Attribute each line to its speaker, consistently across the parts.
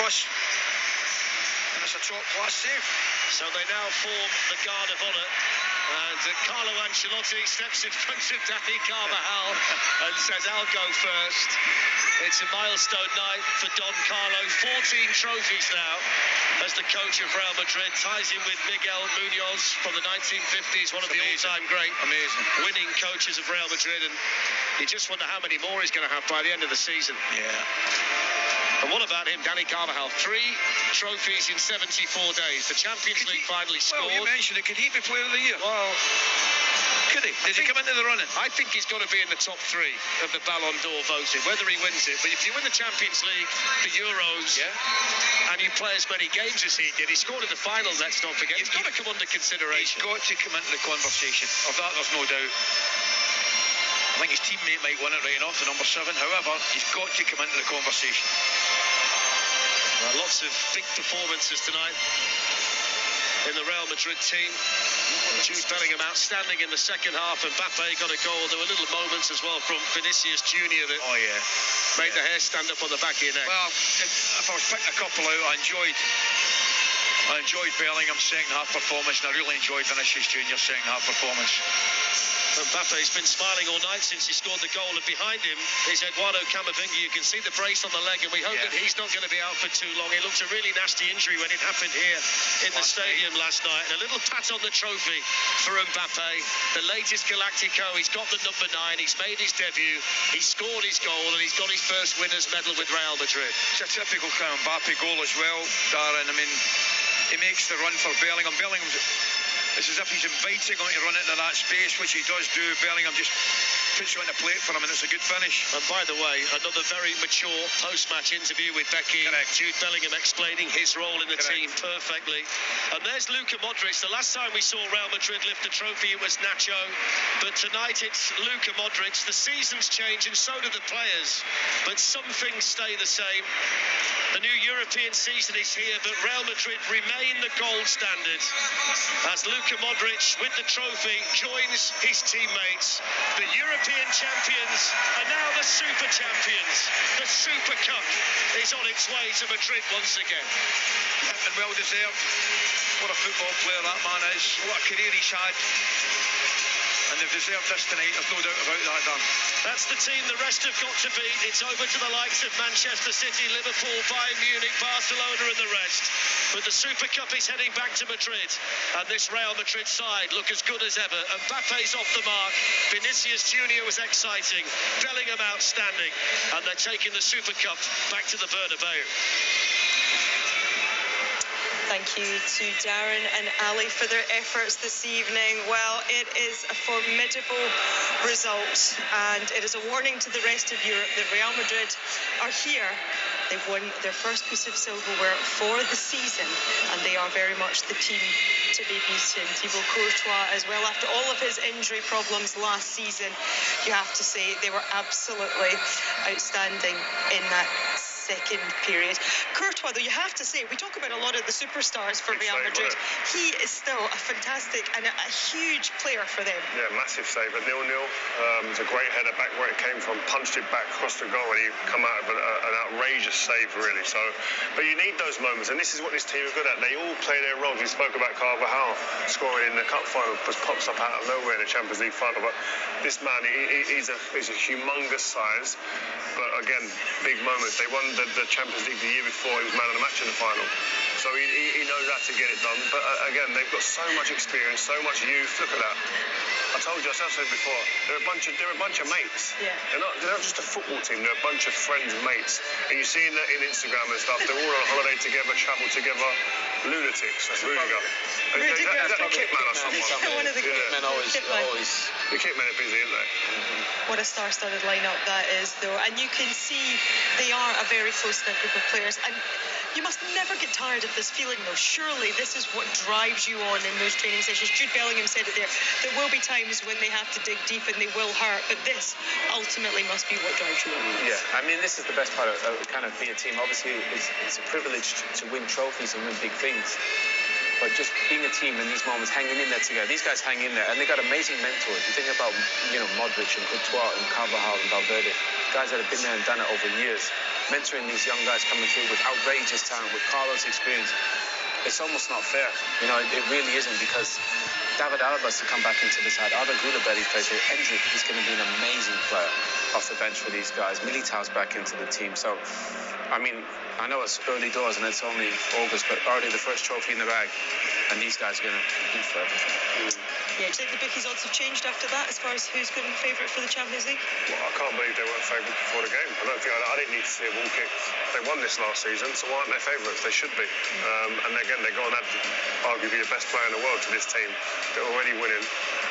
Speaker 1: cross. And it's a top-class save.
Speaker 2: So they now form the guard of honour. And Carlo Ancelotti steps in front of Dani Carvajal and says, I'll go first. It's a milestone night for Don Carlo. 14 trophies now as the coach of Real Madrid. Ties in with Miguel Munoz from the 1950s, one of the all-time great winning coaches of Real Madrid. And you just wonder how many more he's going to have by the end of the season.
Speaker 1: Yeah.
Speaker 2: And what about him, Dani Carvajal? 3 trophies in 74 days. The Champions League finally scored.
Speaker 1: Well, you mentioned it. Could he be Player of the Year?
Speaker 2: Well,
Speaker 1: could he? Did he come into the running?
Speaker 2: I think he's got to be in the top 3 of the Ballon d'Or voting, whether he wins it. But if you win the Champions League, the Euros, and you play as many games as he did, he scored in the final, let's not forget. He's got to come under consideration.
Speaker 1: He's got to come into the conversation. Of that, there's no doubt. I think his teammate might win it right enough, the number 7. However, he's got to come into the conversation.
Speaker 2: Well, lots of big performances tonight in the Real Madrid team. Jude Bellingham outstanding in the second half, and Mbappe got a goal. There were little moments as well from Vinicius Junior that made the hair stand up on the back of your neck.
Speaker 1: Well, if I was picking a couple out, I enjoyed Bellingham's second half performance, and I really enjoyed Vinicius Junior's second half performance.
Speaker 2: Mbappe's been smiling all night since he scored the goal, and behind him is Eduardo Camavinga. You can see the brace on the leg, and we hope that he's not going to be out for too long. It looked a really nasty injury when it happened here in the stadium last night. And a little pat on the trophy for Mbappe, the latest Galactico. He's got the number 9. He's made his debut. He scored his goal, and he's got his first winner's medal with Real Madrid.
Speaker 1: It's a typical kind of Mbappe goal as well, Darren. I mean, he makes the run for Bellingham. It's as if he's inviting him to run into that space, which he does do. Bellingham just puts it on the plate for him, and it's a good finish.
Speaker 2: And by the way, another very mature post-match interview with Becky. Jude Bellingham explaining his role in the team perfectly. And there's Luka Modric. The last time we saw Real Madrid lift a trophy, it was Nacho. But tonight it's Luka Modric. The seasons change, and so do the players. But some things stay the same. The new European season is here, but Real Madrid remain the gold standard as Luka Modric, with the trophy, joins his teammates. The European champions are now the Super Champions. The Super Cup is on its way to Madrid once again.
Speaker 1: And well deserved. What a football player that man is. What a career he's had. And they've deserved this tonight, there's no doubt about that, Dan.
Speaker 2: That's the team the rest have got to beat. It's over to the likes of Manchester City, Liverpool, Bayern Munich, Barcelona and the rest. But the Super Cup is heading back to Madrid. And this Real Madrid side look as good as ever. Mbappe's off the mark. Vinicius Junior was exciting. Bellingham outstanding. And they're taking the Super Cup back to the Bernabeu.
Speaker 3: Thank you to Darren and Ali for their efforts this evening. Well, it is a formidable result, and it is a warning to the rest of Europe that Real Madrid are here. They've won their first piece of silverware for the season, and they are very much the team to be beaten. Thibaut Courtois as well, after all of his injury problems last season, you have to say they were absolutely outstanding in that second period. Courtois, though, you have to say, we talk about a lot of the superstars for Real Madrid. He is still a fantastic and a huge player for them.
Speaker 4: Yeah, massive save at 0-0. It's a great header back where it came from, punched it back across the goal, and he come out of an outrageous save, really. So, but you need those moments, and this is what this team are good at. They all play their roles. We spoke about Carvajal scoring in the cup final, just pops up out of nowhere in the Champions League final. But this man, he's a humongous size. But again, big moments. They won the Champions League the year before. He was man of the match in the final. So he knows how to get it done. But again, they've got so much experience, so much youth. Look at that. I told you, I said before, they're a bunch of mates.
Speaker 3: Yeah.
Speaker 4: They're not just a football team. They're a bunch of friends and mates. And you see in Instagram and stuff, they're all on holiday together, travel together. Lunatics. That's Rudiger. Is that the kit man or someone?
Speaker 3: One of the kit
Speaker 5: men always.
Speaker 4: The kit men are busy, aren't they?
Speaker 3: What a star-studded lineup that is, though. And you can see they are a very close-knit group of players. And you must never get tired of this feeling, though. Surely this is what drives you on in those training sessions. Jude Bellingham said it there. There will be times when they have to dig deep and they will hurt, but this ultimately must be what drives you on.
Speaker 5: Yeah, I mean, this is the best part of kind of being a team. Obviously, it's a privilege to win trophies and win big things. but just being a team in these moments, hanging in there together. These guys hang in there, and they got amazing mentors. You think about, Modric and Courtois and Carvajal and Valverde, guys that have been there and done it over years, mentoring these young guys coming through with outrageous talent, with Carlos' experience. It's almost not fair. It really isn't, because David Alba's to come back into the side. Arda Güler plays here. Endrick is going to be an amazing player off the bench for these guys. Militao's back into the team. So, I know it's early doors and it's only August, but already the first trophy in the bag, and these guys are going to compete for everything.
Speaker 3: Yeah, do you think the bookies' odds have changed after that, as far as who's going to be favourite for the Champions League?
Speaker 4: Well, I can't believe they weren't favourite before the game. I didn't need to see a ball kick. They won this last season, so why aren't they favourites? They should be. And again, they go and add arguably the best player in the world to this team. They're already winning.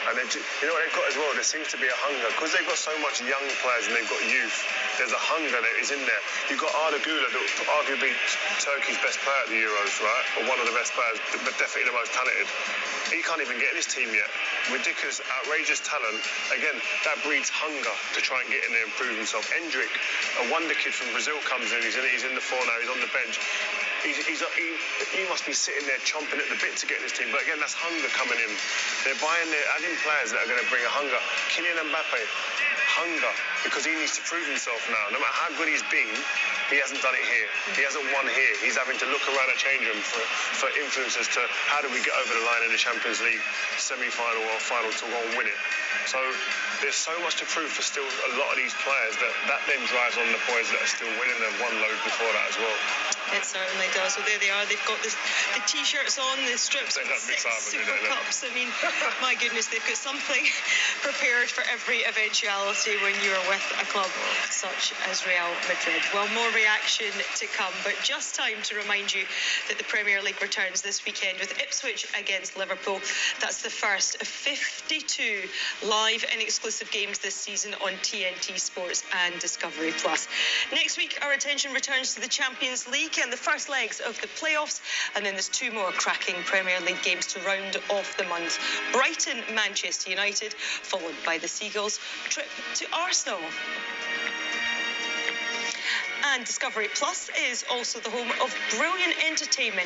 Speaker 4: And what they've got as well, there seems to be a hunger. Because they've got so much young players and they've got youth, there's a hunger that is in there. You've got Arda Güler, arguably Turkey's best player at the Euros, right? Or one of the best players, but definitely the most talented. He can't even get in his team yet. Ridiculous, outrageous talent. Again, that breeds hunger to try and get in there and prove himself. Endrick, a wonder kid from Brazil, comes in. He's in the four now. He's on the bench. He must be sitting there chomping at the bit to get in his team. But again, that's hunger coming in. They're adding players that are going to bring a hunger. Kylian Mbappe, hunger, because he needs to prove himself now. No matter how good he's been, he hasn't done it here. He hasn't won here. He's having to look around a change room for influence as to how do we get over the line in the Champions League semi-final or final to go and win it. So there's so much to prove for still a lot of these players that then drives on the boys that are still winning. They've won loads before that as well.
Speaker 3: It certainly does. Well, there they are. They've got the T-shirts on, the strips with 6 Super Cups. My goodness, they've got something prepared for every eventuality when you are with a club such as Real Madrid. Well, more reaction to come, but just time to remind you that the Premier League returns this weekend with Ipswich against Liverpool. That's the first of 52 live and exclusive games this season on TNT Sports and Discovery Plus. Next week, our attention returns to the Champions League and the first legs of the playoffs, and then there's 2 more cracking Premier League games to round off the month. Brighton, Manchester United, followed by the Seagulls' trip to Arsenal. And Discovery Plus is also the home of brilliant entertainment